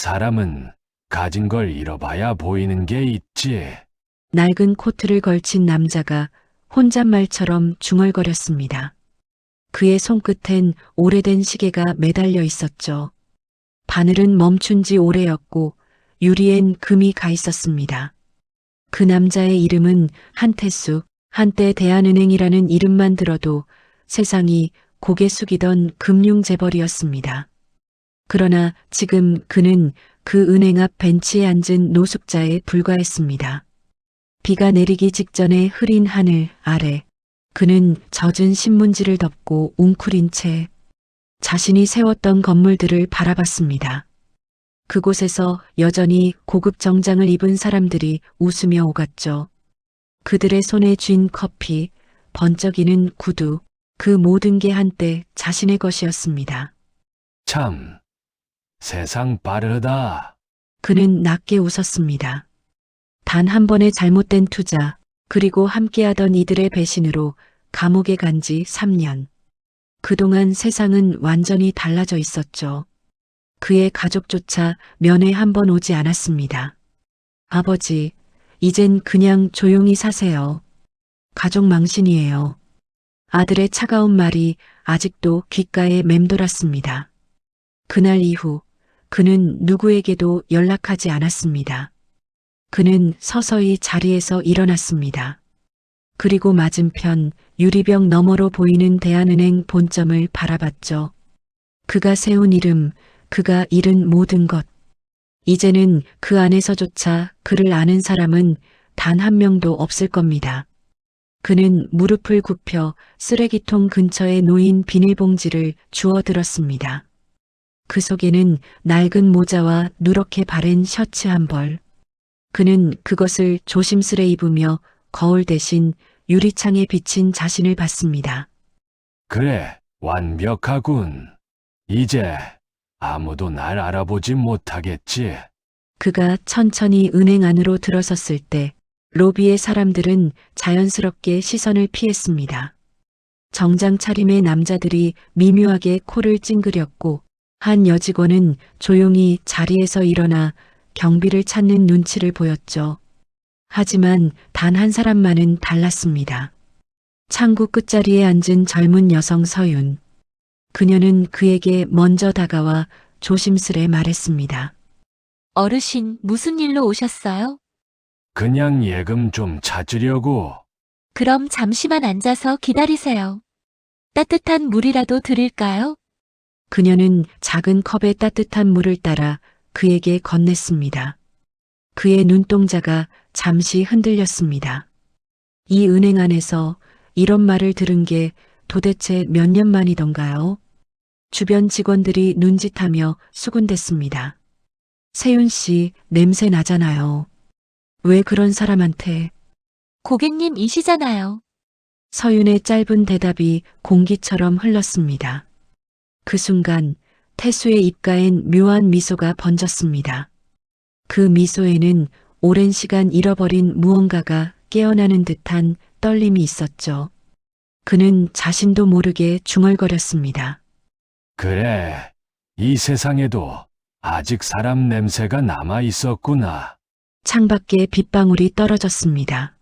사람은 가진 걸 잃어봐야 보이는 게 있지. 낡은 코트를 걸친 남자가 혼잣말처럼 중얼거렸습니다. 그의 손끝엔 오래된 시계가 매달려 있었죠. 바늘은 멈춘 지 오래였고 유리엔 금이 가 있었습니다. 그 남자의 이름은 한태수, 한때 대한은행이라는 이름만 들어도 세상이 고개 숙이던 금융재벌이었습니다. 그러나 지금 그는 그 은행 앞 벤치에 앉은 노숙자에 불과했습니다. 비가 내리기 직전에 흐린 하늘 아래 그는 젖은 신문지를 덮고 웅크린 채 자신이 세웠던 건물들을 바라봤습니다. 그곳에서 여전히 고급 정장을 입은 사람들이 웃으며 오갔죠. 그들의 손에 쥔 커피, 번쩍이는 구두, 그 모든 게 한때 자신의 것이었습니다. 참, 세상 빠르다. 그는 낮게 웃었습니다. 단 한 번의 잘못된 투자, 그리고 함께하던 이들의 배신으로 감옥에 간 지 3년. 그동안 세상은 완전히 달라져 있었죠. 그의 가족조차 면회 한 번 오지 않았습니다. 아버지, 이젠 그냥 조용히 사세요. 가족 망신이에요. 아들의 차가운 말이 아직도 귓가에 맴돌았습니다. 그날 이후 그는 누구에게도 연락하지 않았습니다. 그는 서서히 자리에서 일어났습니다. 그리고 맞은편 유리병 너머로 보이는 대한은행 본점을 바라봤죠. 그가 세운 이름, 그가 잃은 모든 것. 이제는 그 안에서조차 그를 아는 사람은 단 한 명도 없을 겁니다. 그는 무릎을 굽혀 쓰레기통 근처에 놓인 비닐봉지를 주워들었습니다. 그 속에는 낡은 모자와 누렇게 바랜 셔츠 한 벌. 그는 그것을 조심스레 입으며 거울 대신 유리창에 비친 자신을 봤습니다. 그래, 완벽하군. 이제 아무도 날 알아보지 못하겠지. 그가 천천히 은행 안으로 들어섰을 때 로비의 사람들은 자연스럽게 시선을 피했습니다. 정장 차림의 남자들이 미묘하게 코를 찡그렸고 한 여직원은 조용히 자리에서 일어나 경비를 찾는 눈치를 보였죠. 하지만 단 한 사람만은 달랐습니다. 창구 끝자리에 앉은 젊은 여성 서윤. 그녀는 그에게 먼저 다가와 조심스레 말했습니다. 어르신, 무슨 일로 오셨어요? 그냥 예금 좀 찾으려고. 그럼 잠시만 앉아서 기다리세요. 따뜻한 물이라도 드릴까요? 그녀는 작은 컵에 따뜻한 물을 따라 그에게 건넸습니다. 그의 눈동자가 잠시 흔들렸습니다. 이 은행 안에서 이런 말을 들은 게 도대체 몇 년 만이던가요? 주변 직원들이 눈짓하며 수군댔습니다. 세윤 씨, 냄새 나잖아요. 왜 그런 사람한테? 고객님이시잖아요. 서윤의 짧은 대답이 공기처럼 흘렀습니다. 그 순간 태수의 입가엔 묘한 미소가 번졌습니다. 그 미소에는 오랜 시간 잃어버린 무언가가 깨어나는 듯한 떨림이 있었죠. 그는 자신도 모르게 중얼거렸습니다. 그래, 이 세상에도 아직 사람 냄새가 남아 있었구나. 창밖에 빗방울이 떨어졌습니다.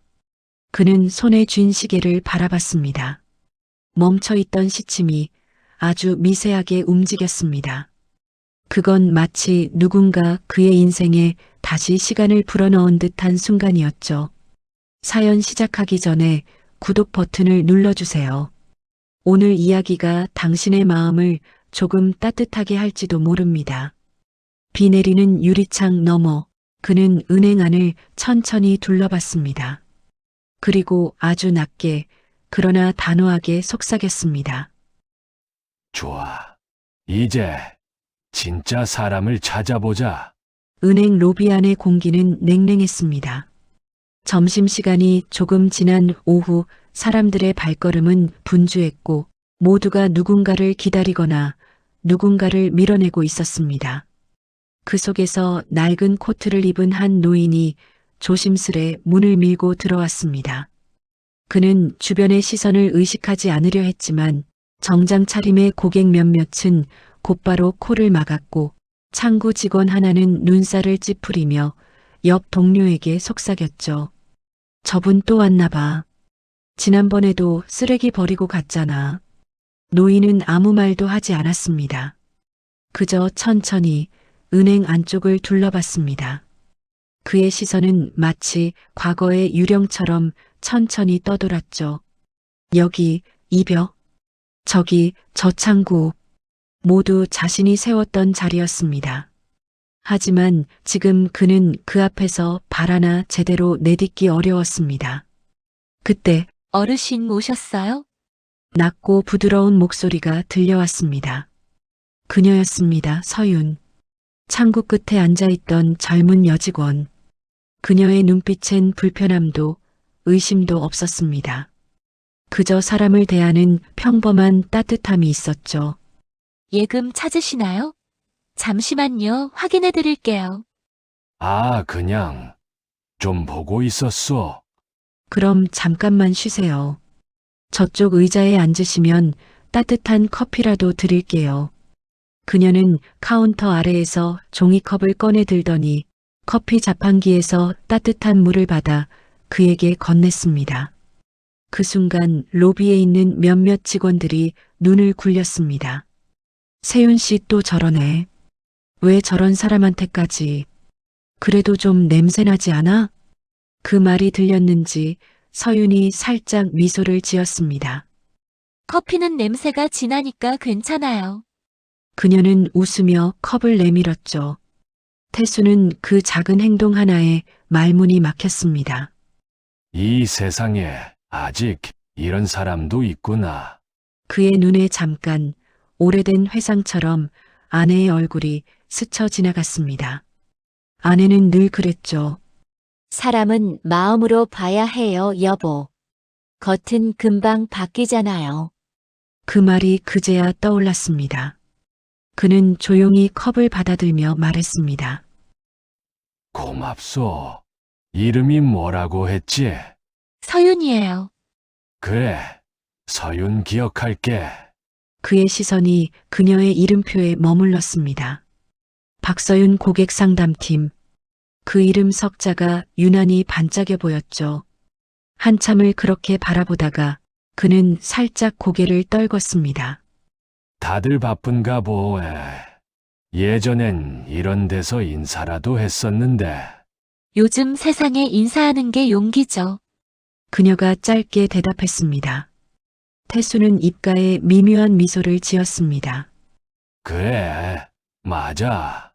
그는 손에 쥔 시계를 바라봤습니다. 멈춰있던 시침이 아주 미세하게 움직였습니다. 그건 마치 누군가 그의 인생에 다시 시간을 불어넣은 듯한 순간이었죠. 사연 시작하기 전에 구독 버튼을 눌러주세요. 오늘 이야기가 당신의 마음을 조금 따뜻하게 할지도 모릅니다. 비 내리는 유리창 너머 그는 은행 안을 천천히 둘러봤습니다. 그리고 아주 낮게 그러나 단호하게 속삭였습니다. 좋아. 이제 진짜 사람을 찾아보자. 은행 로비 안의 공기는 냉랭했습니다. 점심시간이 조금 지난 오후 사람들의 발걸음은 분주했고 모두가 누군가를 기다리거나 누군가를 밀어내고 있었습니다. 그 속에서 낡은 코트를 입은 한 노인이 조심스레 문을 밀고 들어왔습니다. 그는 주변의 시선을 의식하지 않으려 했지만 정장 차림의 고객 몇몇은 곧바로 코를 막았고 창구 직원 하나는 눈살을 찌푸리며 옆 동료에게 속삭였죠. 저분 또 왔나 봐. 지난번에도 쓰레기 버리고 갔잖아. 노인은 아무 말도 하지 않았습니다. 그저 천천히 은행 안쪽을 둘러봤습니다. 그의 시선은 마치 과거의 유령처럼 천천히 떠돌았죠. 여기 이 벽, 저기 저 창구, 모두 자신이 세웠던 자리였습니다. 하지만 지금 그는 그 앞에서 발 하나 제대로 내딛기 어려웠습니다. 그때 어르신 오셨어요? 낮고 부드러운 목소리가 들려왔습니다. 그녀였습니다. 서윤. 창구 끝에 앉아있던 젊은 여직원. 그녀의 눈빛엔 불편함도 의심도 없었습니다. 그저 사람을 대하는 평범한 따뜻함이 있었죠. 예금 찾으시나요? 잠시만요. 확인해 드릴게요. 아, 그냥 좀 보고 있었어. 그럼 잠깐만 쉬세요. 저쪽 의자에 앉으시면 따뜻한 커피라도 드릴게요. 그녀는 카운터 아래에서 종이컵을 꺼내 들더니 커피 자판기에서 따뜻한 물을 받아 그에게 건넸습니다. 그 순간 로비에 있는 몇몇 직원들이 눈을 굴렸습니다. 세윤 씨 또 저러네. 왜 저런 사람한테까지. 그래도 좀 냄새나지 않아? 그 말이 들렸는지 서윤이 살짝 미소를 지었습니다. 커피는 냄새가 진하니까 괜찮아요. 그녀는 웃으며 컵을 내밀었죠. 태수는 그 작은 행동 하나에 말문이 막혔습니다. 이 세상에 아직 이런 사람도 있구나. 그의 눈에 잠깐 오래된 회상처럼 아내의 얼굴이 스쳐 지나갔습니다. 아내는 늘 그랬죠. 사람은 마음으로 봐야 해요, 여보. 겉은 금방 바뀌잖아요. 그 말이 그제야 떠올랐습니다. 그는 조용히 컵을 받아들며 말했습니다. 고맙소. 이름이 뭐라고 했지? 서윤이에요. 그래, 서윤 기억할게. 그의 시선이 그녀의 이름표에 머물렀습니다. 박서윤 고객상담팀. 그 이름 석자가 유난히 반짝여 보였죠. 한참을 그렇게 바라보다가 그는 살짝 고개를 떨궜습니다. 다들 바쁜가 보에. 예전엔 이런 데서 인사라도 했었는데. 요즘 세상에 인사하는 게 용기죠. 그녀가 짧게 대답했습니다. 태수는 입가에 미묘한 미소를 지었습니다. 그래, 맞아.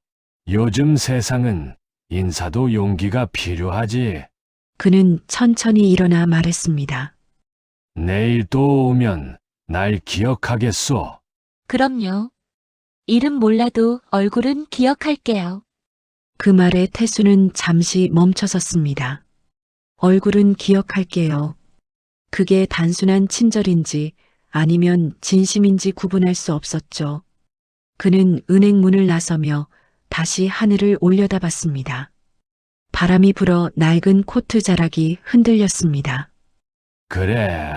요즘 세상은 인사도 용기가 필요하지. 그는 천천히 일어나 말했습니다. 내일 또 오면 날 기억하겠소. 그럼요. 이름 몰라도 얼굴은 기억할게요. 그 말에 태수는 잠시 멈춰섰습니다. 얼굴은 기억할게요. 그게 단순한 친절인지 아니면 진심인지 구분할 수 없었죠. 그는 은행 문을 나서며 다시 하늘을 올려다봤습니다. 바람이 불어 낡은 코트 자락이 흔들렸습니다. 그래,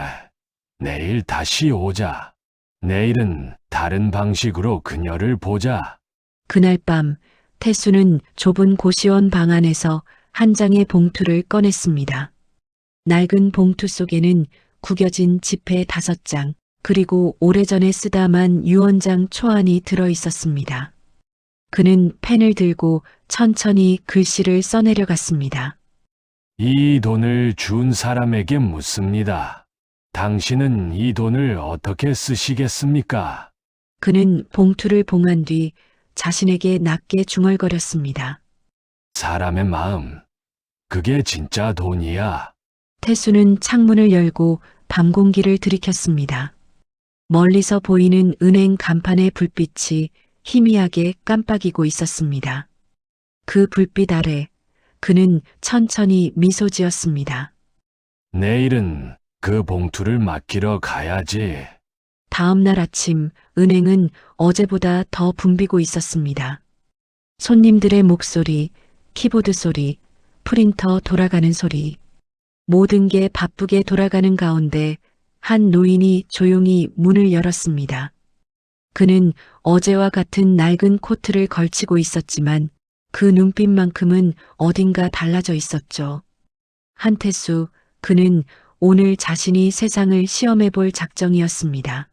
내일 다시 오자. 내일은 다른 방식으로 그녀를 보자. 그날 밤 태수는 좁은 고시원 방 안에서 한 장의 봉투를 꺼냈습니다. 낡은 봉투 속에는 구겨진 지폐 5장, 그리고 오래전에 쓰다만 유언장 초안이 들어 있었습니다. 그는 펜을 들고 천천히 글씨를 써내려갔습니다. 이 돈을 준 사람에게 묻습니다. 당신은 이 돈을 어떻게 쓰시겠습니까? 그는 봉투를 봉한 뒤 자신에게 낮게 중얼거렸습니다. 사람의 마음, 그게 진짜 돈이야. 태수는 창문을 열고 밤 공기를 들이켰습니다. 멀리서 보이는 은행 간판의 불빛이 희미하게 깜빡이고 있었습니다. 그 불빛 아래 그는 천천히 미소 지었습니다. 내일은 그 봉투를 맡기러 가야지. 다음 날 아침 은행은 어제보다 더 붐비고 있었습니다. 손님들의 목소리, 키보드 소리, 프린터 돌아가는 소리. 모든 게 바쁘게 돌아가는 가운데 한 노인이 조용히 문을 열었습니다. 그는 어제와 같은 낡은 코트를 걸치고 있었지만 그 눈빛만큼은 어딘가 달라져 있었죠. 한태수, 그는 오늘 자신이 세상을 시험해 볼 작정이었습니다.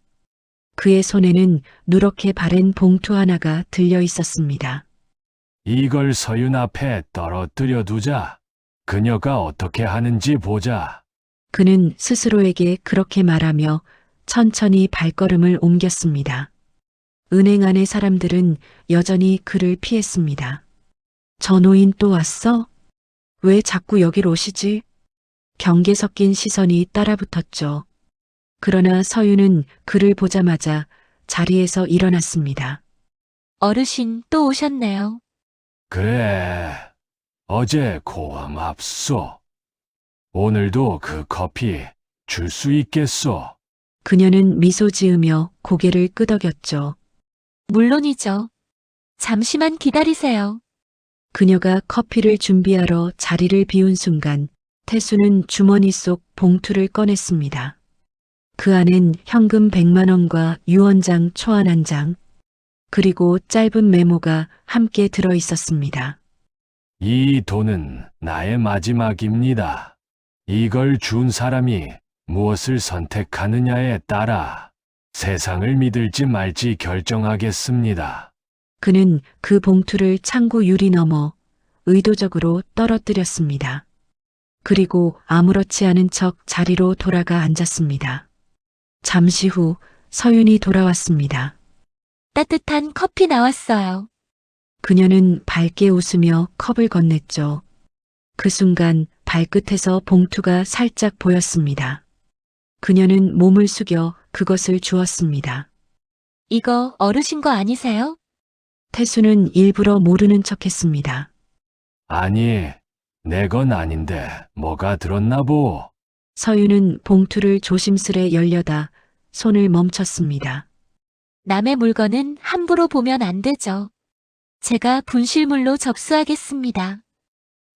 그의 손에는 누렇게 바랜 봉투 하나가 들려 있었습니다. 이걸 서윤 앞에 떨어뜨려 두자. 그녀가 어떻게 하는지 보자. 그는 스스로에게 그렇게 말하며 천천히 발걸음을 옮겼습니다. 은행 안의 사람들은 여전히 그를 피했습니다. 저 노인 또 왔어? 왜 자꾸 여길 오시지? 경계 섞인 시선이 따라붙었죠. 그러나 서윤은 그를 보자마자 자리에서 일어났습니다. 어르신 또 오셨네요. 그래. 어제 고함 압소. 오늘도 그 커피 줄 수 있겠소? 그녀는 미소 지으며 고개를 끄덕였죠. 물론이죠. 잠시만 기다리세요. 그녀가 커피를 준비하러 자리를 비운 순간 태수는 주머니 속 봉투를 꺼냈습니다. 그 안엔 현금 100만 원과 유언장 초안 한 장, 그리고 짧은 메모가 함께 들어 있었습니다. 이 돈은 나의 마지막입니다. 이걸 준 사람이 무엇을 선택하느냐에 따라 세상을 믿을지 말지 결정하겠습니다. 그는 그 봉투를 창구 유리 너머 의도적으로 떨어뜨렸습니다. 그리고 아무렇지 않은 척 자리로 돌아가 앉았습니다. 잠시 후 서윤이 돌아왔습니다. 따뜻한 커피 나왔어요. 그녀는 밝게 웃으며 컵을 건넸죠. 그 순간 발끝에서 봉투가 살짝 보였습니다. 그녀는 몸을 숙여 그것을 주었습니다. 이거 어르신 거 아니세요? 태수는 일부러 모르는 척했습니다. 아니, 내 건 아닌데 뭐가 들었나 보. 서윤은 봉투를 조심스레 열려다 손을 멈췄습니다. 남의 물건은 함부로 보면 안 되죠. 제가 분실물로 접수하겠습니다.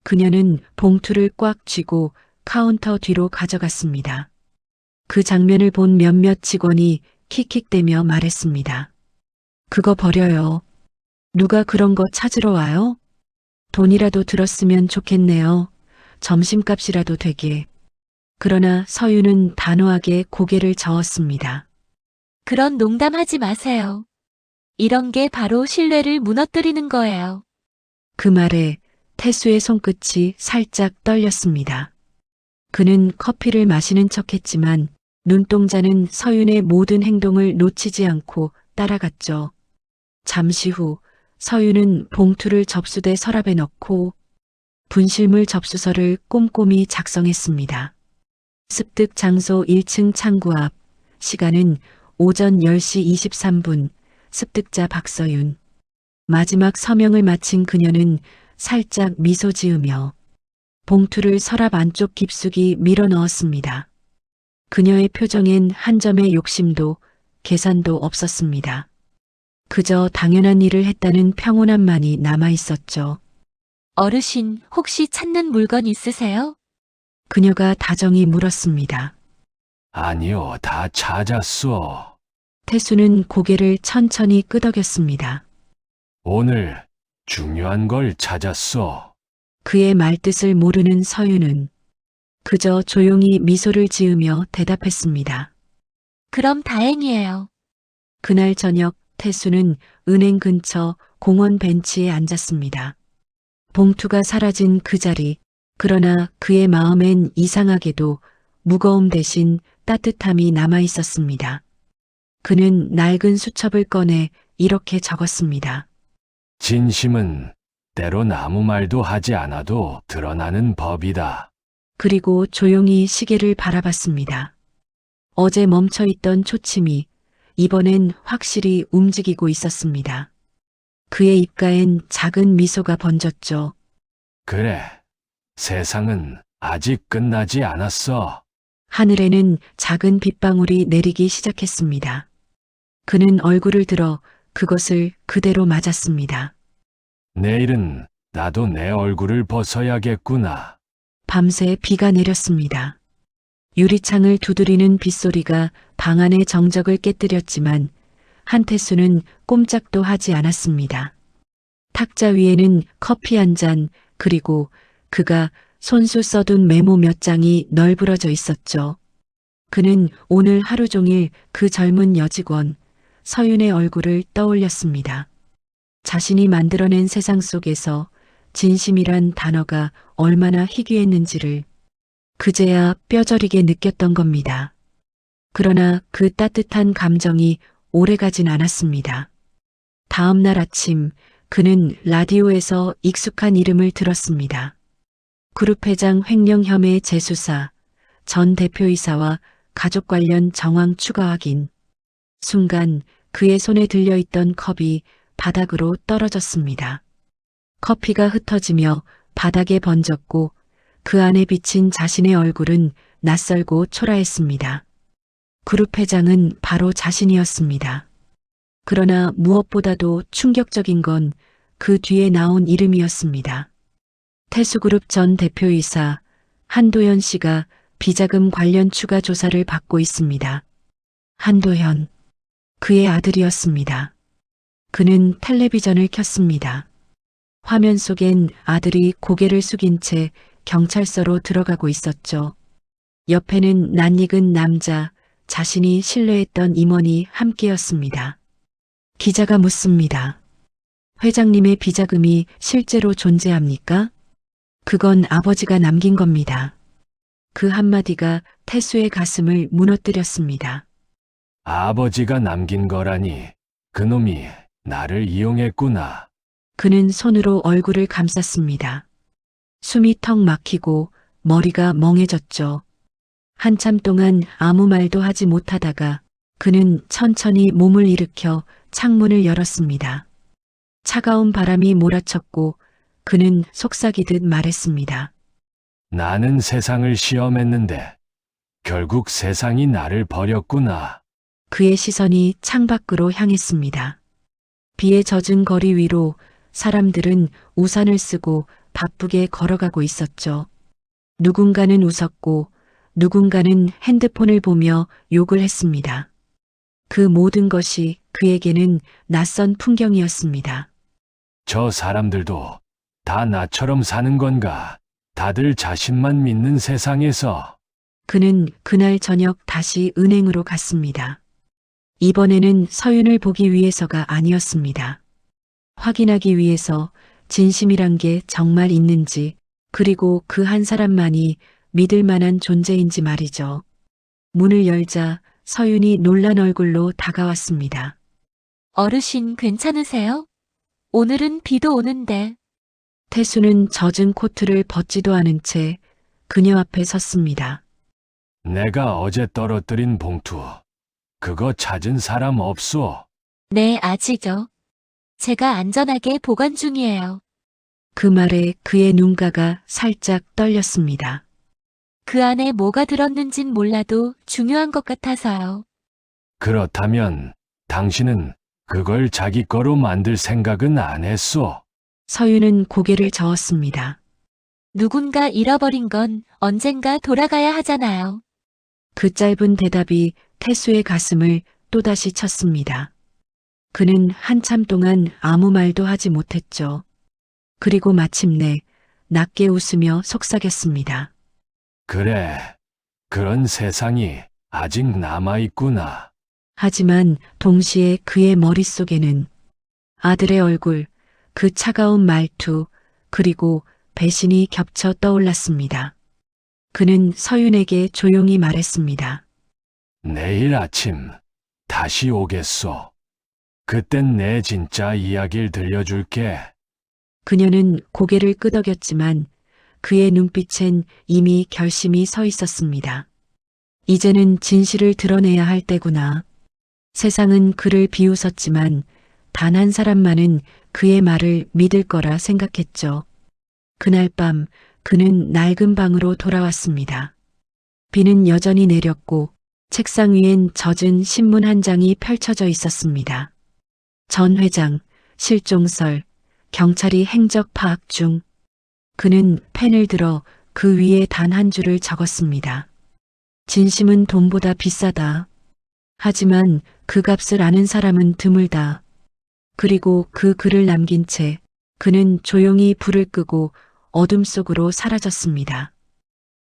그녀는 봉투를 꽉 쥐고 카운터 뒤로 가져갔습니다. 그 장면을 본 몇몇 직원이 킥킥대며 말했습니다. 그거 버려요. 누가 그런 거 찾으러 와요? 돈이라도 들었으면 좋겠네요. 점심값이라도 되게. 그러나 서윤은 단호하게 고개를 저었습니다. 그런 농담하지 마세요. 이런 게 바로 신뢰를 무너뜨리는 거예요. 그 말에 태수의 손끝이 살짝 떨렸습니다. 그는 커피를 마시는 척했지만 눈동자는 서윤의 모든 행동을 놓치지 않고 따라갔죠. 잠시 후 서윤은 봉투를 접수대 서랍에 넣고 분실물 접수서를 꼼꼼히 작성했습니다. 습득 장소 1층 창구 앞, 시간은 오전 10시 23분, 습득자 박서윤. 마지막 서명을 마친 그녀는 살짝 미소 지으며 봉투를 서랍 안쪽 깊숙이 밀어 넣었습니다. 그녀의 표정엔 한 점의 욕심도 계산도 없었습니다. 그저 당연한 일을 했다는 평온함만이 남아 있었죠. 어르신 혹시 찾는 물건 있으세요? 그녀가 다정히 물었습니다. 아니요, 다 찾았소. 태수는 고개를 천천히 끄덕였습니다. 오늘 중요한 걸 찾았소. 그의 말뜻을 모르는 서윤은 그저 조용히 미소를 지으며 대답했습니다. 그럼 다행이에요. 그날 저녁 태수는 은행 근처 공원 벤치에 앉았습니다. 봉투가 사라진 그 자리, 그러나 그의 마음엔 이상하게도 무거움 대신 따뜻함이 남아 있었습니다. 그는 낡은 수첩을 꺼내 이렇게 적었습니다. 진심은 때론 아무 말도 하지 않아도 드러나는 법이다. 그리고 조용히 시계를 바라봤습니다. 어제 멈춰있던 초침이 이번엔 확실히 움직이고 있었습니다. 그의 입가엔 작은 미소가 번졌죠. 그래, 세상은 아직 끝나지 않았어. 하늘에는 작은 빗방울이 내리기 시작했습니다. 그는 얼굴을 들어 그것을 그대로 맞았습니다. 내일은 나도 내 얼굴을 벗어야겠구나. 밤새 비가 내렸습니다. 유리창을 두드리는 빗소리가 방 안의 정적을 깨뜨렸지만 한태수는 꼼짝도 하지 않았습니다. 탁자 위에는 커피 한 잔, 그리고 그가 손수 써둔 메모 몇 장이 널브러져 있었죠. 그는 오늘 하루 종일 그 젊은 여직원, 서윤의 얼굴을 떠올렸습니다. 자신이 만들어낸 세상 속에서 진심이란 단어가 얼마나 희귀했는지를 그제야 뼈저리게 느꼈던 겁니다. 그러나 그 따뜻한 감정이 오래가진 않았습니다. 다음 날 아침 그는 라디오에서 익숙한 이름을 들었습니다. 그룹회장 횡령 혐의 재수사, 전 대표이사와 가족 관련 정황 추가 확인. 순간 그의 손에 들려있던 컵이 바닥으로 떨어졌습니다. 커피가 흩어지며 바닥에 번졌고 그 안에 비친 자신의 얼굴은 낯설고 초라했습니다. 그룹 회장은 바로 자신이었습니다. 그러나 무엇보다도 충격적인 건 그 뒤에 나온 이름이었습니다. 태수그룹 전 대표이사 한도현 씨가 비자금 관련 추가 조사를 받고 있습니다. 한도현, 그의 아들이었습니다. 그는 텔레비전을 켰습니다. 화면 속엔 아들이 고개를 숙인 채 경찰서로 들어가고 있었죠. 옆에는 낯익은 남자, 자신이 신뢰했던 임원이 함께였습니다. 기자가 묻습니다. 회장님의 비자금이 실제로 존재합니까? 그건 아버지가 남긴 겁니다. 그 한마디가 태수의 가슴을 무너뜨렸습니다. 아버지가 남긴 거라니. 그놈이 나를 이용했구나. 그는 손으로 얼굴을 감쌌습니다. 숨이 턱 막히고 머리가 멍해졌죠. 한참 동안 아무 말도 하지 못하다가 그는 천천히 몸을 일으켜 창문을 열었습니다. 차가운 바람이 몰아쳤고 그는 속삭이듯 말했습니다. 나는 세상을 시험했는데 결국 세상이 나를 버렸구나. 그의 시선이 창밖으로 향했습니다. 비에 젖은 거리 위로 사람들은 우산을 쓰고 바쁘게 걸어가고 있었죠. 누군가는 웃었고 누군가는 핸드폰을 보며 욕을 했습니다. 그 모든 것이 그에게는 낯선 풍경이었습니다. 저 사람들도 다 나처럼 사는 건가? 다들 자신만 믿는 세상에서. 그는 그날 저녁 다시 은행으로 갔습니다. 이번에는 서윤을 보기 위해서가 아니었습니다. 확인하기 위해서 진심이란 게 정말 있는지, 그리고 그 한 사람만이 믿을 만한 존재인지 말이죠. 문을 열자 서윤이 놀란 얼굴로 다가왔습니다. 어르신 괜찮으세요? 오늘은 비도 오는데. 태수는 젖은 코트를 벗지도 않은 채 그녀 앞에 섰습니다. 내가 어제 떨어뜨린 봉투. 그거 찾은 사람 없소? 네, 아직요. 제가 안전하게 보관 중이에요. 그 말에 그의 눈가가 살짝 떨렸습니다. 그 안에 뭐가 들었는진 몰라도 중요한 것 같아서요. 그렇다면 당신은 그걸 자기 거로 만들 생각은 안 했소? 서윤은 고개를 저었습니다. 누군가 잃어버린 건 언젠가 돌아가야 하잖아요. 그 짧은 대답이 태수의 가슴을 또다시 쳤습니다. 그는 한참 동안 아무 말도 하지 못했죠. 그리고 마침내 낮게 웃으며 속삭였습니다. 그래, 그런 세상이 아직 남아있구나. 하지만 동시에 그의 머릿속에는 아들의 얼굴, 그 차가운 말투, 그리고 배신이 겹쳐 떠올랐습니다. 그는 서윤에게 조용히 말했습니다. 내일 아침 다시 오겠소. 그땐 내 진짜 이야기를 들려줄게. 그녀는 고개를 끄덕였지만 그의 눈빛엔 이미 결심이 서 있었습니다. 이제는 진실을 드러내야 할 때구나. 세상은 그를 비웃었지만 단 한 사람만은 그의 말을 믿을 거라 생각했죠. 그날 밤 그는 낡은 방으로 돌아왔습니다. 비는 여전히 내렸고 책상 위엔 젖은 신문 한 장이 펼쳐져 있었습니다. 전 회장, 실종설, 경찰이 행적 파악 중. 그는 펜을 들어 그 위에 단 한 줄을 적었습니다. 진심은 돈보다 비싸다. 하지만 그 값을 아는 사람은 드물다. 그리고 그 글을 남긴 채 그는 조용히 불을 끄고 어둠 속으로 사라졌습니다.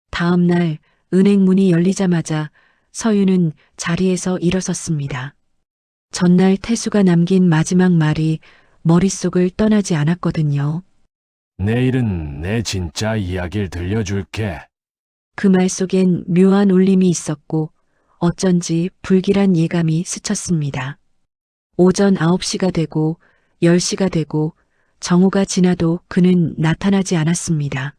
다음 날 은행 문이 열리자마자 서윤은 자리에서 일어섰습니다. 전날 태수가 남긴 마지막 말이 머릿속을 떠나지 않았거든요. 내일은 내 진짜 이야기를 들려줄게. 그 말 속엔 묘한 울림이 있었고 어쩐지 불길한 예감이 스쳤습니다. 오전 9시가 되고 10시가 되고 정오가 지나도 그는 나타나지 않았습니다.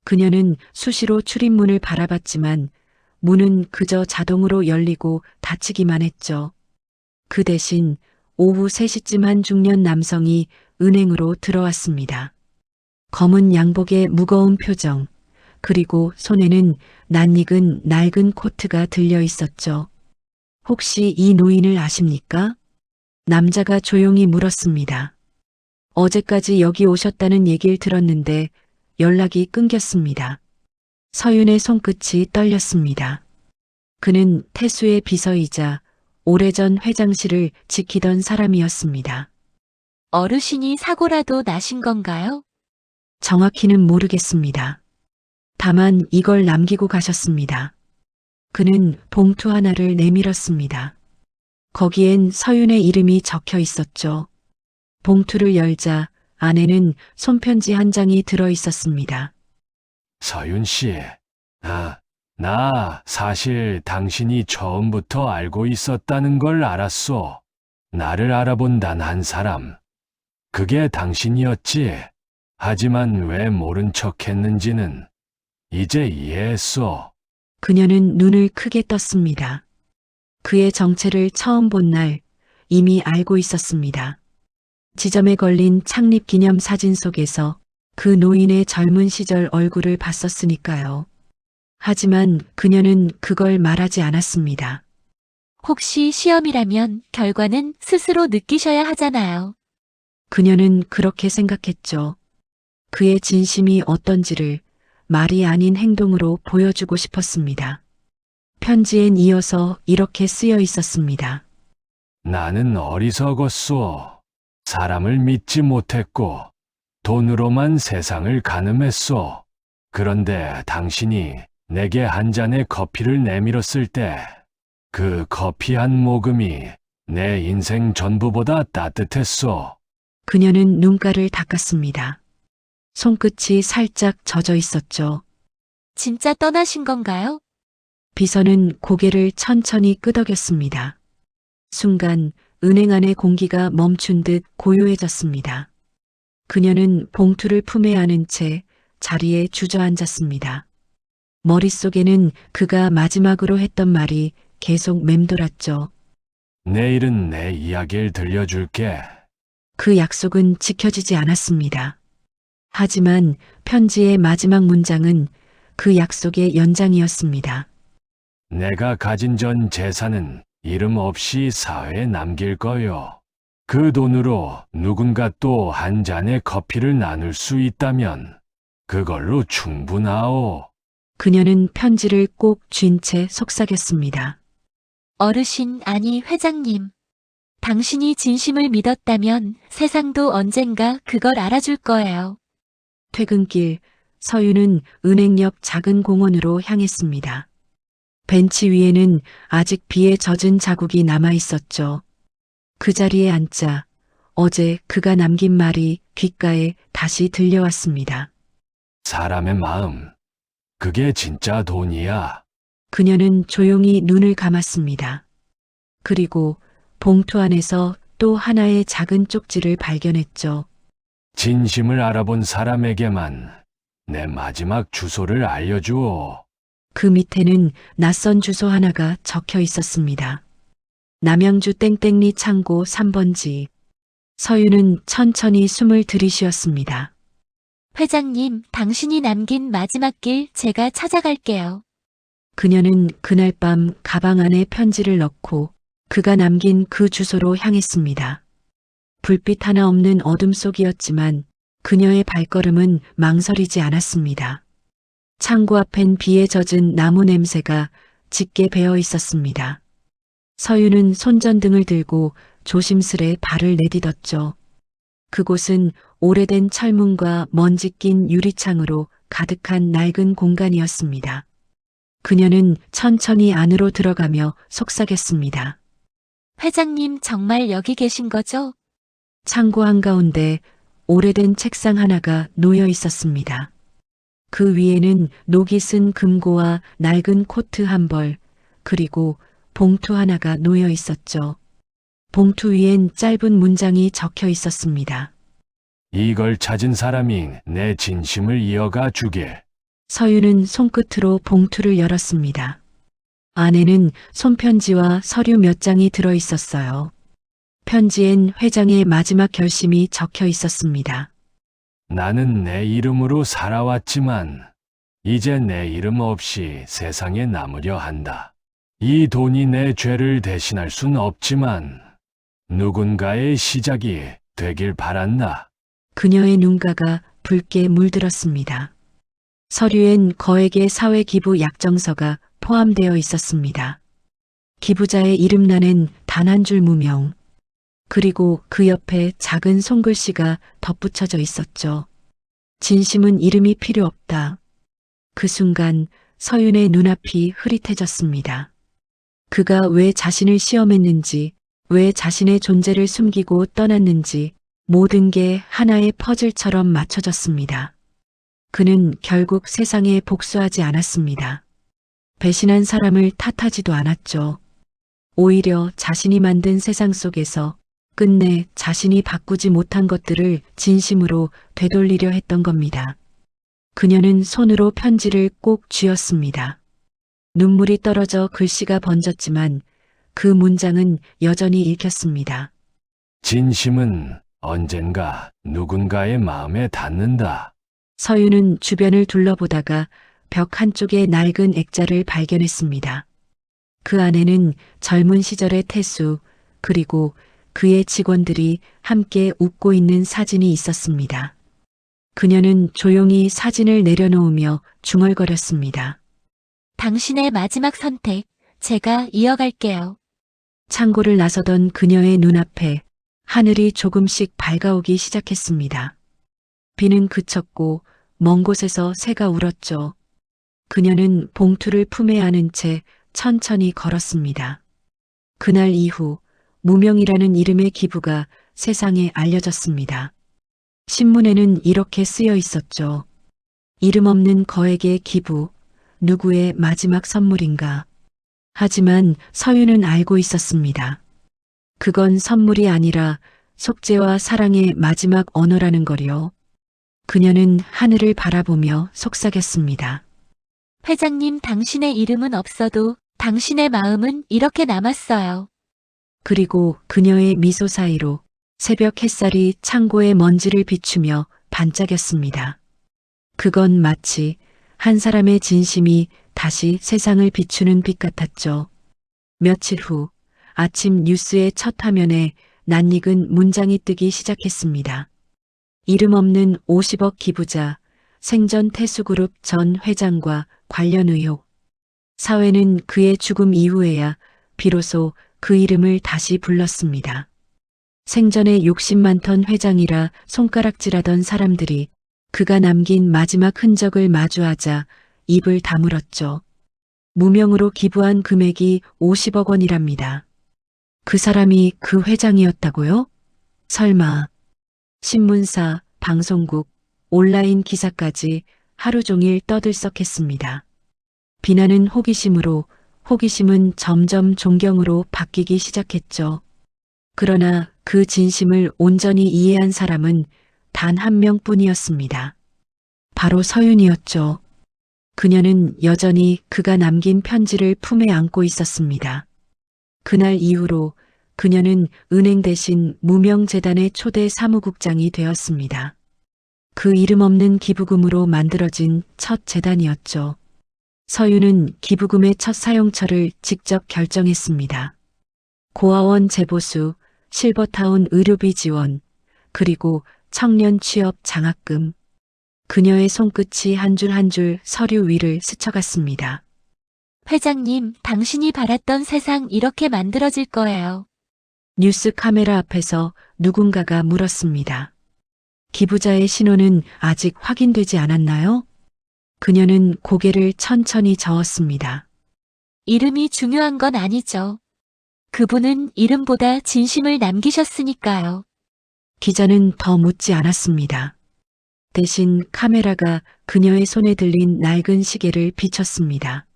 그녀는 수시로 출입문을 바라봤지만 문은 그저 자동으로 열리고 닫히기만 했죠. 그 대신 오후 3시쯤 한 중년 남성이 은행으로 들어왔습니다. 검은 양복에 무거운 표정, 그리고 손에는 낯익은 낡은 코트가 들려 있었죠. 혹시 이 노인을 아십니까? 남자가 조용히 물었습니다. 어제까지 여기 오셨다는 얘기를 들었는데 연락이 끊겼습니다. 서윤의 손끝이 떨렸습니다. 그는 태수의 비서이자 오래전 회장실을 지키던 사람이었습니다. 어르신이 사고라도 나신 건가요? 정확히는 모르겠습니다. 다만 이걸 남기고 가셨습니다. 그는 봉투 하나를 내밀었습니다. 거기엔 서윤의 이름이 적혀 있었죠. 봉투를 열자 안에는 손편지 한 장이 들어 있었습니다. 서윤 씨, 나 사실 당신이 처음부터 알고 있었다는 걸 알았소. 나를 알아본단 한 사람. 그게 당신이었지. 하지만 왜 모른 척 했는지는 이제 이해했소. 그녀는 눈을 크게 떴습니다. 그의 정체를 처음 본 날 이미 알고 있었습니다. 지점에 걸린 창립 기념 사진 속에서 그 노인의 젊은 시절 얼굴을 봤었으니까요. 하지만 그녀는 그걸 말하지 않았습니다. 혹시 시험이라면 결과는 스스로 느끼셔야 하잖아요. 그녀는 그렇게 생각했죠. 그의 진심이 어떤지를 말이 아닌 행동으로 보여주고 싶었습니다. 편지엔 이어서 이렇게 쓰여 있었습니다. 나는 어리석었소. 사람을 믿지 못했고 돈으로만 세상을 가늠했소. 그런데 당신이 내게 한 잔의 커피를 내밀었을 때 그 커피 한 모금이 내 인생 전부보다 따뜻했소. 그녀는 눈가를 닦았습니다. 손끝이 살짝 젖어 있었죠. 진짜 떠나신 건가요? 비서는 고개를 천천히 끄덕였습니다. 순간 은행 안의 공기가 멈춘 듯 고요해졌습니다. 그녀는 봉투를 품에 안은 채 자리에 주저앉았습니다. 머릿속에는 그가 마지막으로 했던 말이 계속 맴돌았죠. 내일은 내 이야기를 들려줄게. 그 약속은 지켜지지 않았습니다. 하지만 편지의 마지막 문장은 그 약속의 연장이었습니다. 내가 가진 전 재산은 이름 없이 사회에 남길 거요. 그 돈으로 누군가 또 한 잔의 커피를 나눌 수 있다면 그걸로 충분하오. 그녀는 편지를 꼭 쥔 채 속삭였습니다. 어르신, 아니 회장님. 당신이 진심을 믿었다면 세상도 언젠가 그걸 알아줄 거예요. 퇴근길 서윤은 은행역 작은 공원으로 향했습니다. 벤치 위에는 아직 비에 젖은 자국이 남아 있었죠. 그 자리에 앉자 어제 그가 남긴 말이 귓가에 다시 들려왔습니다. 사람의 마음, 그게 진짜 돈이야. 그녀는 조용히 눈을 감았습니다. 그리고 봉투 안에서 또 하나의 작은 쪽지를 발견했죠. 진심을 알아본 사람에게만 내 마지막 주소를 알려주오. 그 밑에는 낯선 주소 하나가 적혀 있었습니다. 남양주 땡땡리 창고 3번지. 서윤은 천천히 숨을 들이쉬었습니다. 회장님, 당신이 남긴 마지막 길 제가 찾아갈게요. 그녀는 그날 밤 가방 안에 편지를 넣고 그가 남긴 그 주소로 향했습니다. 불빛 하나 없는 어둠 속이었지만 그녀의 발걸음은 망설이지 않았습니다. 창고 앞엔 비에 젖은 나무 냄새가 짙게 배어 있었습니다. 서윤은 손전등을 들고 조심스레 발을 내딛었죠. 그곳은 오래된 철문과 먼지 낀 유리창으로 가득한 낡은 공간이었습니다. 그녀는 천천히 안으로 들어가며 속삭였습니다. 회장님 정말 여기 계신 거죠? 창고 한가운데 오래된 책상 하나가 놓여 있었습니다. 그 위에는 녹이 쓴 금고와 낡은 코트 한 벌, 그리고 봉투 하나가 놓여 있었죠. 봉투 위엔 짧은 문장이 적혀 있었습니다. 이걸 찾은 사람이 내 진심을 이어가 주게. 서윤은 손끝으로 봉투를 열었습니다. 안에는 손편지와 서류 몇 장이 들어 있었어요. 편지엔 회장의 마지막 결심이 적혀 있었습니다. 나는 내 이름으로 살아왔지만 이제 내 이름 없이 세상에 남으려 한다. 이 돈이 내 죄를 대신할 순 없지만 누군가의 시작이 되길 바란다. 그녀의 눈가가 붉게 물들었습니다. 서류엔 거액의 사회기부 약정서가 포함되어 있었습니다. 기부자의 이름란엔 단 한 줄 무명, 그리고 그 옆에 작은 손글씨가 덧붙여져 있었죠. 진심은 이름이 필요 없다. 그 순간 서윤의 눈앞이 흐릿해졌습니다. 그가 왜 자신을 시험했는지, 왜 자신의 존재를 숨기고 떠났는지 모든 게 하나의 퍼즐처럼 맞춰졌습니다. 그는 결국 세상에 복수하지 않았습니다. 배신한 사람을 탓하지도 않았죠. 오히려 자신이 만든 세상 속에서 끝내 자신이 바꾸지 못한 것들을 진심으로 되돌리려 했던 겁니다. 그녀는 손으로 편지를 꼭 쥐었습니다. 눈물이 떨어져 글씨가 번졌지만 그 문장은 여전히 읽혔습니다. 진심은 언젠가 누군가의 마음에 닿는다. 서윤은 주변을 둘러보다가 벽 한쪽에 낡은 액자를 발견했습니다. 그 안에는 젊은 시절의 태수, 그리고 그의 직원들이 함께 웃고 있는 사진이 있었습니다. 그녀는 조용히 사진을 내려놓으며 중얼거렸습니다. 당신의 마지막 선택, 제가 이어갈게요. 창고를 나서던 그녀의 눈앞에 하늘이 조금씩 밝아오기 시작했습니다. 비는 그쳤고 먼 곳에서 새가 울었죠. 그녀는 봉투를 품에 안은 채 천천히 걸었습니다. 그날 이후 무명이라는 이름의 기부가 세상에 알려졌습니다. 신문에는 이렇게 쓰여 있었죠. 이름 없는 거액의 기부, 누구의 마지막 선물인가. 하지만 서윤은 알고 있었습니다. 그건 선물이 아니라 속죄와 사랑의 마지막 언어라는 거요. 그녀는 하늘을 바라보며 속삭였습니다. 회장님 당신의 이름은 없어도 당신의 마음은 이렇게 남았어요. 그리고 그녀의 미소 사이로 새벽 햇살이 창고의 먼지를 비추며 반짝였습니다. 그건 마치 한 사람의 진심이 다시 세상을 비추는 빛 같았죠. 며칠 후 아침 뉴스의 첫 화면에 낯익은 문장이 뜨기 시작했습니다. 이름 없는 50억 기부자, 생전 태수그룹 전 회장과 관련 의혹. 사회는 그의 죽음 이후에야 비로소 그 이름을 다시 불렀습니다. 생전에 욕심 많던 회장이라 손가락질하던 사람들이 그가 남긴 마지막 흔적을 마주하자 입을 다물었죠. 무명으로 기부한 금액이 50억 원이랍니다. 그 사람이 그 회장이었다고요? 설마. 신문사, 방송국, 온라인 기사까지 하루 종일 떠들썩했습니다. 비난은 호기심으로, 호기심은 점점 존경으로 바뀌기 시작했죠. 그러나 그 진심을 온전히 이해한 사람은 단 한 명뿐이었습니다. 바로 서윤이었죠. 그녀는 여전히 그가 남긴 편지를 품에 안고 있었습니다. 그날 이후로 그녀는 은행 대신 무명재단의 초대 사무국장이 되었습니다. 그 이름 없는 기부금으로 만들어진 첫 재단이었죠. 서윤은 기부금의 첫 사용처를 직접 결정했습니다. 고아원 재보수, 실버타운 의료비 지원, 그리고 청년 취업 장학금. 그녀의 손끝이 한 줄 한 줄 서류 위를 스쳐갔습니다. 회장님, 당신이 바랐던 세상 이렇게 만들어질 거예요. 뉴스 카메라 앞에서 누군가가 물었습니다. 기부자의 신원은 아직 확인되지 않았나요? 그녀는 고개를 천천히 저었습니다. 이름이 중요한 건 아니죠. 그분은 이름보다 진심을 남기셨으니까요. 기자는 더 묻지 않았습니다. 대신 카메라가 그녀의 손에 들린 낡은 시계를 비췄습니다.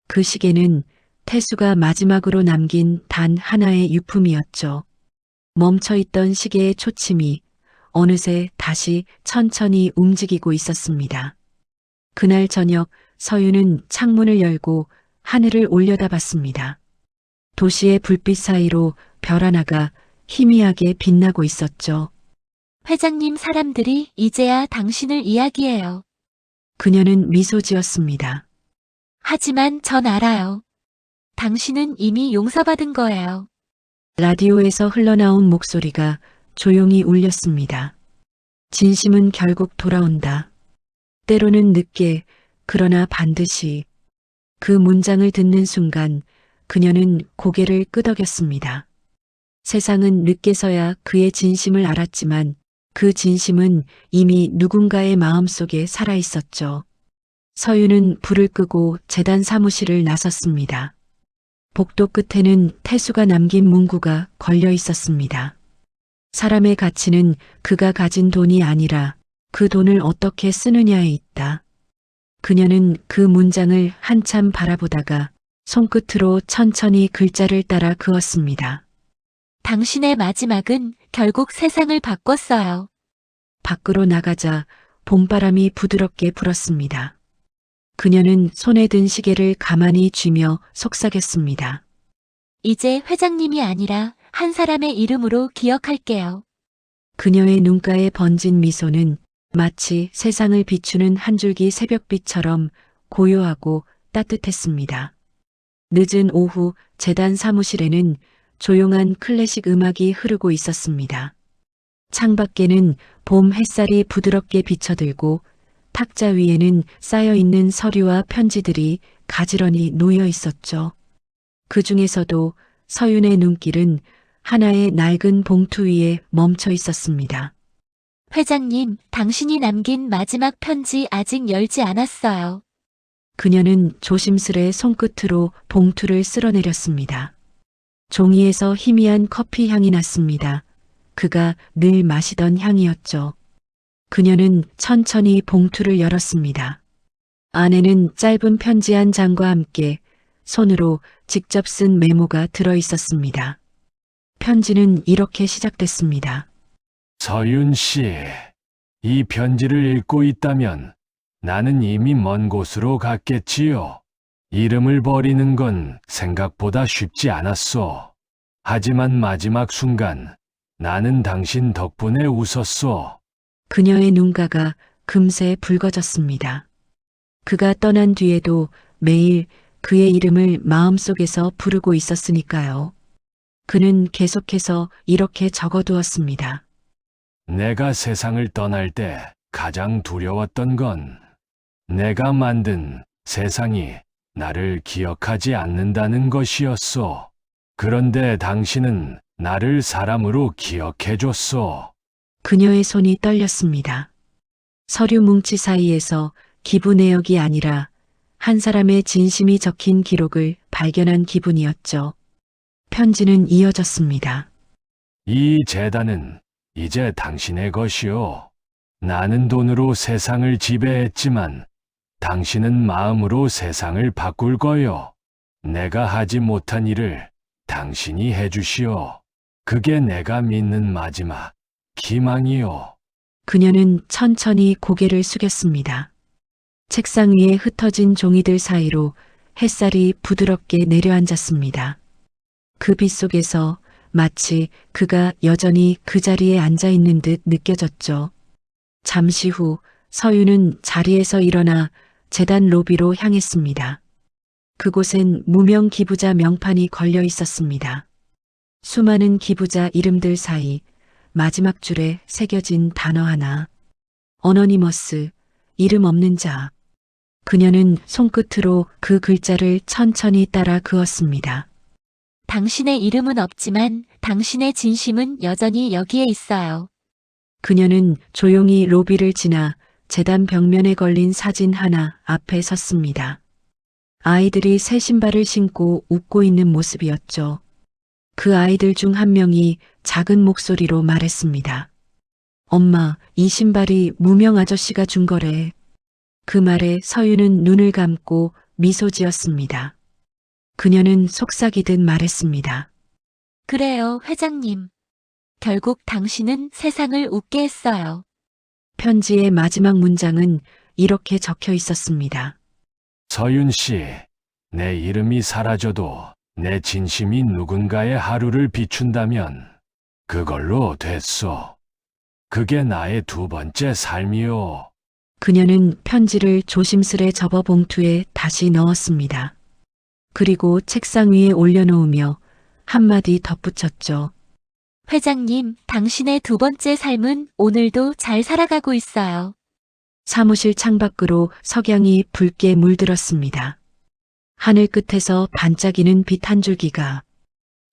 그 시계는 태수가 마지막으로 남긴 단 하나의 유품이었죠. 멈춰있던 시계의 초침이 어느새 다시 천천히 움직이고 있었습니다. 그날 저녁 서유는 창문을 열고 하늘을 올려다봤습니다. 도시의 불빛 사이로 별 하나가 희미하게 빛나고 있었죠. 회장님, 사람들이 이제야 당신을 이야기해요. 그녀는 미소 지었습니다. 하지만 전 알아요. 당신은 이미 용서받은 거예요. 라디오에서 흘러나온 목소리가 조용히 울렸습니다. 진심은 결국 돌아온다. 때로는 늦게, 그러나 반드시. 그 문장을 듣는 순간 그녀는 고개를 끄덕였습니다. 세상은 늦게서야 그의 진심을 알았지만 그 진심은 이미 누군가의 마음속에 살아 있었죠. 서유는 불을 끄고 재단 사무실을 나섰습니다. 복도 끝에는 태수가 남긴 문구가 걸려 있었습니다. 사람의 가치는 그가 가진 돈이 아니라 그 돈을 어떻게 쓰느냐에 있다. 그녀는 그 문장을 한참 바라보다가 손끝으로 천천히 글자를 따라 그었습니다. 당신의 마지막은 결국 세상을 바꿨어요. 밖으로 나가자 봄바람이 부드럽게 불었습니다. 그녀는 손에 든 시계를 가만히 쥐며 속삭였습니다. 이제 회장님이 아니라 한 사람의 이름으로 기억할게요. 그녀의 눈가에 번진 미소는 마치 세상을 비추는 한 줄기 새벽빛처럼 고요하고 따뜻했습니다. 늦은 오후 재단 사무실에는 조용한 클래식 음악이 흐르고 있었습니다. 창밖에는 봄 햇살이 부드럽게 비쳐들고 탁자 위에는 쌓여있는 서류와 편지들이 가지런히 놓여 있었죠. 그 중에서도 서윤의 눈길은 하나의 낡은 봉투 위에 멈춰 있었습니다. 회장님, 당신이 남긴 마지막 편지 아직 열지 않았어요. 그녀는 조심스레 손끝으로 봉투를 쓸어내렸습니다. 종이에서 희미한 커피 향이 났습니다. 그가 늘 마시던 향이었죠. 그녀는 천천히 봉투를 열었습니다. 안에는 짧은 편지 한 장과 함께 손으로 직접 쓴 메모가 들어 있었습니다. 편지는 이렇게 시작됐습니다. 서윤 씨, 이 편지를 읽고 있다면 나는 이미 먼 곳으로 갔겠지요. 이름을 버리는 건 생각보다 쉽지 않았소. 하지만 마지막 순간 나는 당신 덕분에 웃었소. 그녀의 눈가가 금세 붉어졌습니다. 그가 떠난 뒤에도 매일 그의 이름을 마음속에서 부르고 있었으니까요. 그는 계속해서 이렇게 적어두었습니다. 내가 세상을 떠날 때 가장 두려웠던 건 내가 만든 세상이 나를 기억하지 않는다는 것이었소. 그런데 당신은 나를 사람으로 기억해줬소. 그녀의 손이 떨렸습니다. 서류 뭉치 사이에서 기부 내역이 아니라 한 사람의 진심이 적힌 기록을 발견한 기분이었죠. 편지는 이어졌습니다. 이 재단은 이제 당신의 것이오. 나는 돈으로 세상을 지배했지만 당신은 마음으로 세상을 바꿀 거요. 내가 하지 못한 일을 당신이 해주시오. 그게 내가 믿는 마지막 희망이요. 그녀는 천천히 고개를 숙였습니다. 책상 위에 흩어진 종이들 사이로 햇살이 부드럽게 내려앉았습니다. 그 빛 속에서 마치 그가 여전히 그 자리에 앉아 있는 듯 느껴졌죠. 잠시 후 서유는 자리에서 일어나 재단 로비로 향했습니다. 그곳엔 무명 기부자 명판이 걸려 있었습니다. 수많은 기부자 이름들 사이 마지막 줄에 새겨진 단어 하나. 어너니머스, 이름 없는 자. 그녀는 손끝으로 그 글자를 천천히 따라 그었습니다. 당신의 이름은 없지만 당신의 진심은 여전히 여기에 있어요. 그녀는 조용히 로비를 지나 재단 벽면에 걸린 사진 하나 앞에 섰습니다. 아이들이 새 신발을 신고 웃고 있는 모습이었죠. 그 아이들 중 한 명이 작은 목소리로 말했습니다. 엄마, 이 신발이 무명 아저씨가 준 거래. 그 말에 서유는 눈을 감고 미소 지었습니다. 그녀는 속삭이듯 말했습니다. 그래요, 회장님. 결국 당신은 세상을 웃게 했어요. 편지의 마지막 문장은 이렇게 적혀 있었습니다. 서윤 씨, 내 이름이 사라져도 내 진심이 누군가의 하루를 비춘다면 그걸로 됐소. 그게 나의 두 번째 삶이요. 그녀는 편지를 조심스레 접어 봉투에 다시 넣었습니다. 그리고 책상 위에 올려놓으며 한마디 덧붙였죠. 회장님, 당신의 두 번째 삶은 오늘도 잘 살아가고 있어요. 사무실 창밖으로 석양이 붉게 물들었습니다. 하늘 끝에서 반짝이는 빛 한 줄기가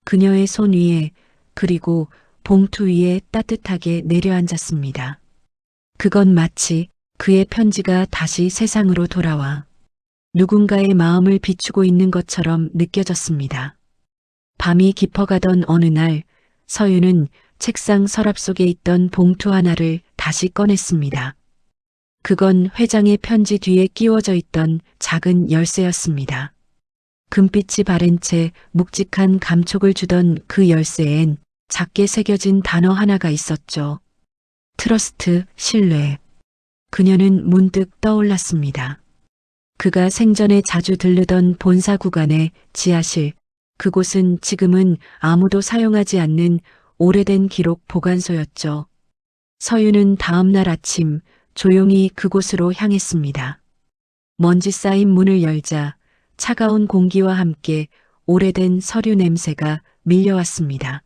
그녀의 손 위에 그리고 봉투 위에 따뜻하게 내려앉았습니다. 그건 마치 그의 편지가 다시 세상으로 돌아와 누군가의 마음을 비추고 있는 것처럼 느껴졌습니다. 밤이 깊어가던 어느 날 서유는 책상 서랍 속에 있던 봉투 하나를 다시 꺼냈습니다. 그건 회장의 편지 뒤에 끼워져 있던 작은 열쇠였습니다. 금빛이 바랜 채 묵직한 감촉을 주던 그 열쇠엔 작게 새겨진 단어 하나가 있었죠. 트러스트, 신뢰. 그녀는 문득 떠올랐습니다. 그가 생전에 자주 들르던 본사 구간의 지하실, 그곳은 지금은 아무도 사용하지 않는 오래된 기록 보관소였죠. 서유는 다음 날 아침 조용히 그곳으로 향했습니다. 먼지 쌓인 문을 열자 차가운 공기와 함께 오래된 서류 냄새가 밀려왔습니다.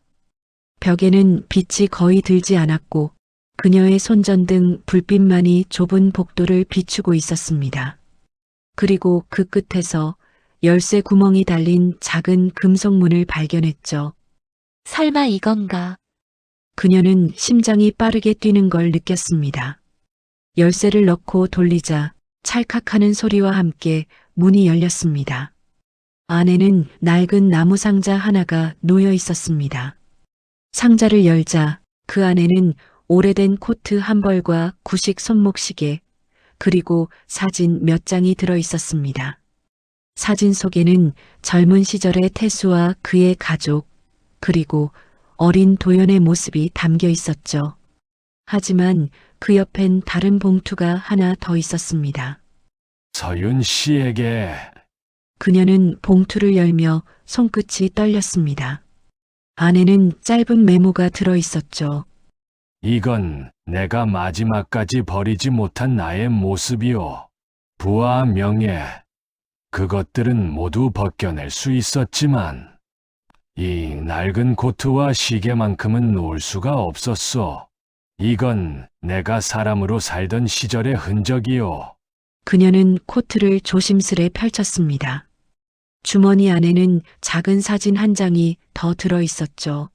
벽에는 빛이 거의 들지 않았고 그녀의 손전등 불빛만이 좁은 복도를 비추고 있었습니다. 그리고 그 끝에서 열쇠 구멍이 달린 작은 금속 문을 발견했죠. 설마 이건가? 그녀는 심장이 빠르게 뛰는 걸 느꼈습니다. 열쇠를 넣고 돌리자 찰칵하는 소리와 함께 문이 열렸습니다. 안에는 낡은 나무 상자 하나가 놓여 있었습니다. 상자를 열자 그 안에는 오래된 코트 한 벌과 구식 손목시계, 그리고 사진 몇 장이 들어 있었습니다. 사진 속에는 젊은 시절의 태수와 그의 가족, 그리고 어린 도연의 모습이 담겨 있었죠. 하지만 그 옆엔 다른 봉투가 하나 더 있었습니다. 서윤 씨에게 그녀는 봉투를 열며 손끝이 떨렸습니다. 안에는 짧은 메모가 들어 있었죠. 이건 내가 마지막까지 버리지 못한 나의 모습이요. 부와 명예. 그것들은 모두 벗겨낼 수 있었지만 이 낡은 코트와 시계만큼은 놓을 수가 없었소. 이건 내가 사람으로 살던 시절의 흔적이요. 그녀는 코트를 조심스레 펼쳤습니다. 주머니 안에는 작은 사진 한 장이 더 들어 있었죠.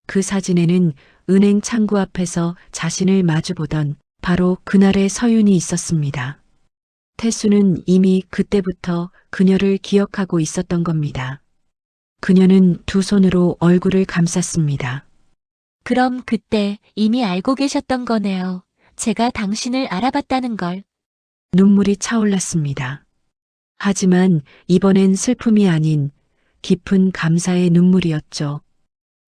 그 사진에는 은행 창구 앞에서 자신을 마주보던 바로 그날의 서윤이 있었습니다. 태수는 이미 그때부터 그녀를 기억하고 있었던 겁니다. 그녀는 두 손으로 얼굴을 감쌌습니다. 그럼 그때 이미 알고 계셨던 거네요. 제가 당신을 알아봤다는 걸. 눈물이 차올랐습니다. 하지만 이번엔 슬픔이 아닌 깊은 감사의 눈물이었죠.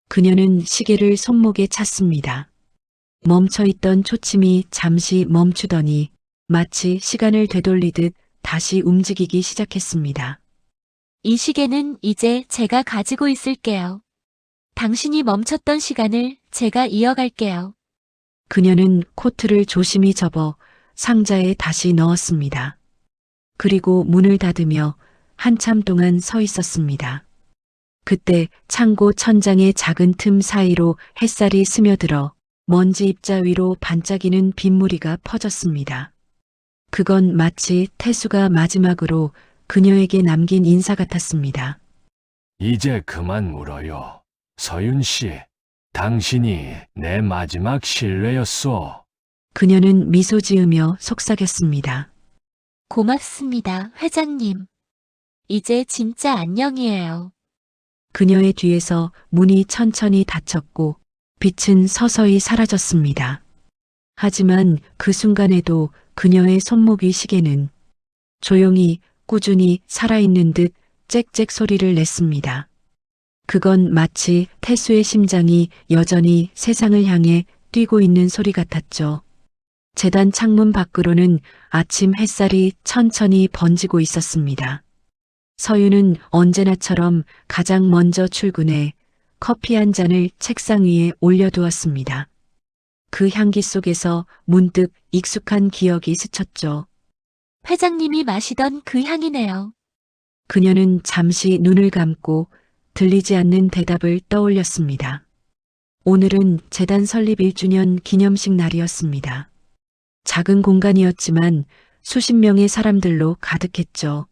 그녀는 시계를 손목에 찼습니다. 멈춰있던 초침이 잠시 멈추더니 마치 시간을 되돌리듯 다시 움직이기 시작했습니다. 이 시계는 이제 제가 가지고 있을게요. 당신이 멈췄던 시간을 제가 이어갈게요. 그녀는 코트를 조심히 접어 상자에 다시 넣었습니다. 그리고 문을 닫으며 한참 동안 서 있었습니다. 그때 창고 천장의 작은 틈 사이로 햇살이 스며들어 먼지 입자 위로 반짝이는 빗무리가 퍼졌습니다. 그건 마치 태수가 마지막으로 그녀에게 남긴 인사 같았습니다. 이제 그만 울어요. 서윤 씨, 당신이 내 마지막 신뢰였소. 그녀는 미소 지으며 속삭였습니다. 고맙습니다, 회장님. 이제 진짜 안녕이에요. 그녀의 뒤에서 문이 천천히 닫혔고 빛은 서서히 사라졌습니다. 하지만 그 순간에도 그녀의 손목이 시계는 조용히 꾸준히 살아있는 듯 짹짹 소리를 냈습니다. 그건 마치 태수의 심장이 여전히 세상을 향해 뛰고 있는 소리 같았죠. 재단 창문 밖으로는 아침 햇살이 천천히 번지고 있었습니다. 서윤은 언제나처럼 가장 먼저 출근해 커피 한 잔을 책상 위에 올려두었습니다. 그 향기 속에서 문득 익숙한 기억이 스쳤죠. 회장님이 마시던 그 향이네요. 그녀는 잠시 눈을 감고 들리지 않는 대답을 떠올렸습니다. 오늘은 재단 설립 1주년 기념식 날이었습니다. 작은 공간이었지만 수십 명의 사람들로 가득했죠.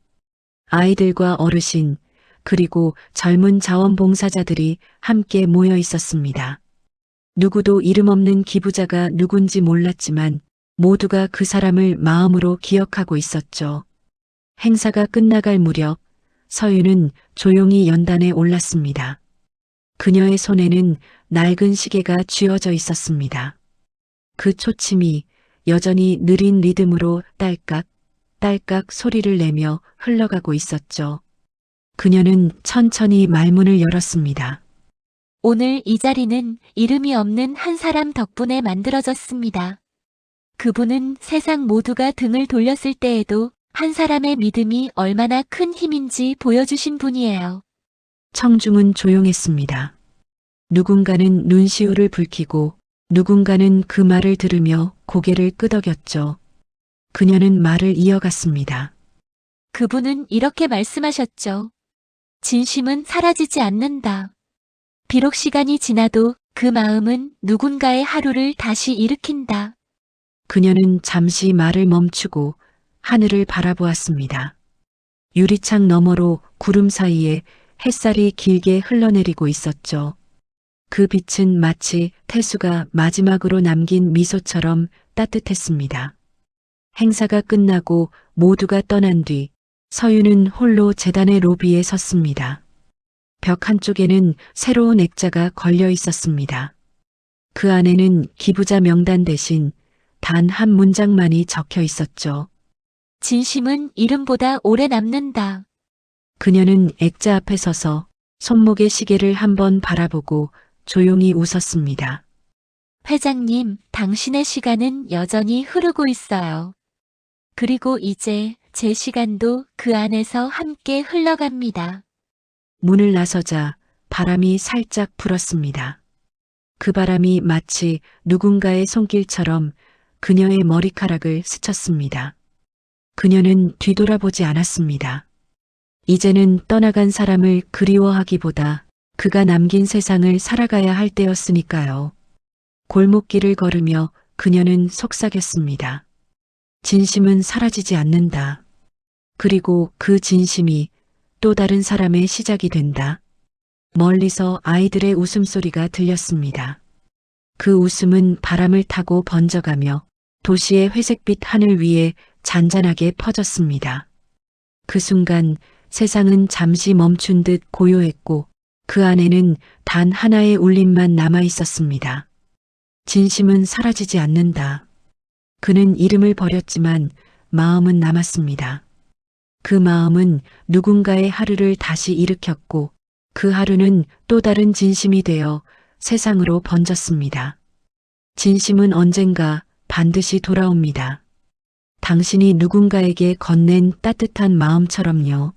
아이들과 어르신, 그리고 젊은 자원봉사자들이 함께 모여 있었습니다. 누구도 이름 없는 기부자가 누군지 몰랐지만 모두가 그 사람을 마음으로 기억하고 있었죠. 행사가 끝나갈 무렵 서윤은 조용히 연단에 올랐습니다. 그녀의 손에는 낡은 시계가 쥐어져 있었습니다. 그 초침이 여전히 느린 리듬으로 딸깍, 딸깍 소리를 내며 흘러가고 있었죠. 그녀는 천천히 말문을 열었습니다. 오늘 이 자리는 이름이 없는 한 사람 덕분에 만들어졌습니다. 그분은 세상 모두가 등을 돌렸을 때에도 한 사람의 믿음이 얼마나 큰 힘인지 보여주신 분이에요. 청중은 조용했습니다. 누군가는 눈시울을 붉히고 누군가는 그 말을 들으며 고개를 끄덕였죠. 그녀는 말을 이어갔습니다. 그분은 이렇게 말씀하셨죠. 진심은 사라지지 않는다. 비록 시간이 지나도 그 마음은 누군가의 하루를 다시 일으킨다. 그녀는 잠시 말을 멈추고 하늘을 바라보았습니다. 유리창 너머로 구름 사이에 햇살이 길게 흘러내리고 있었죠. 그 빛은 마치 태수가 마지막으로 남긴 미소처럼 따뜻했습니다. 행사가 끝나고 모두가 떠난 뒤 서윤은 홀로 재단의 로비에 섰습니다. 벽 한쪽에는 새로운 액자가 걸려 있었습니다. 그 안에는 기부자 명단 대신 단 한 문장만이 적혀 있었죠. 진심은 이름보다 오래 남는다. 그녀는 액자 앞에 서서 손목의 시계를 한번 바라보고 조용히 웃었습니다. 회장님, 당신의 시간은 여전히 흐르고 있어요. 그리고 이제 제 시간도 그 안에서 함께 흘러갑니다. 문을 나서자 바람이 살짝 불었습니다. 그 바람이 마치 누군가의 손길처럼 그녀의 머리카락을 스쳤습니다. 그녀는 뒤돌아보지 않았습니다. 이제는 떠나간 사람을 그리워하기보다 그가 남긴 세상을 살아가야 할 때였으니까요. 골목길을 걸으며 그녀는 속삭였습니다. 진심은 사라지지 않는다. 그리고 그 진심이 또 다른 사람의 시작이 된다. 멀리서 아이들의 웃음소리가 들렸습니다. 그 웃음은 바람을 타고 번져가며 도시의 회색빛 하늘 위에 잔잔하게 퍼졌습니다. 그 순간 세상은 잠시 멈춘 듯 고요했고 그 안에는 단 하나의 울림만 남아 있었습니다. 진심은 사라지지 않는다. 그는 이름을 버렸지만 마음은 남았습니다. 그 마음은 누군가의 하루를 다시 일으켰고 그 하루는 또 다른 진심이 되어 세상으로 번졌습니다. 진심은 언젠가 반드시 돌아옵니다. 당신이 누군가에게 건넨 따뜻한 마음처럼요.